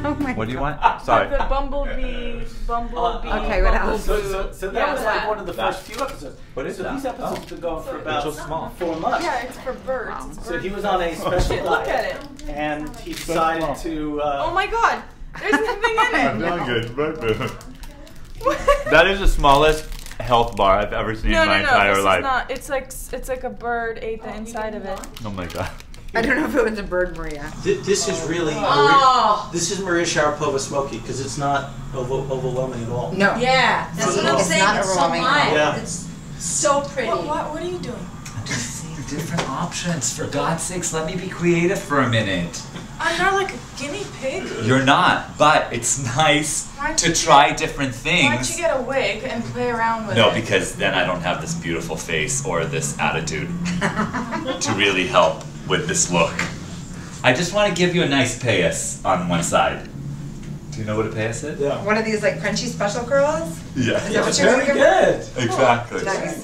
Oh my What do you God. want? Sorry. The bumblebee. Okay, what else? So that was like one of the first few episodes. What is so that? these episodes have been going for It's about so small. 4 months. Yeah, it's for birds. It's So he was on a special Look at diet, it. and he decided to. Oh my God! There's nothing in it. That is the smallest health bar I've ever seen in my entire this life. is not. It's like a bird ate the inside of it. Oh my God. I don't know if it was a bird, Maria. This is really. Oh. This is Maria Sharapova Smoky because it's not overwhelming at all. No. Yeah, that's what I'm It's saying. not It's so overwhelming. mild. Yeah. It's so pretty. What are you doing? I'm just seeing different options. For God's sakes, let me be creative for a minute. I'm not like a guinea pig. You're not, but it's nice to try different things. Why don't you get a wig and play around with it? No, because then I don't have this beautiful face or this attitude to really help with this look. I just want to give you a nice payas on one side. Do you know what a payas is? Yeah. One of these like crunchy special curls? Yeah. Is that what you're Very looking good. Exactly. for? Nice.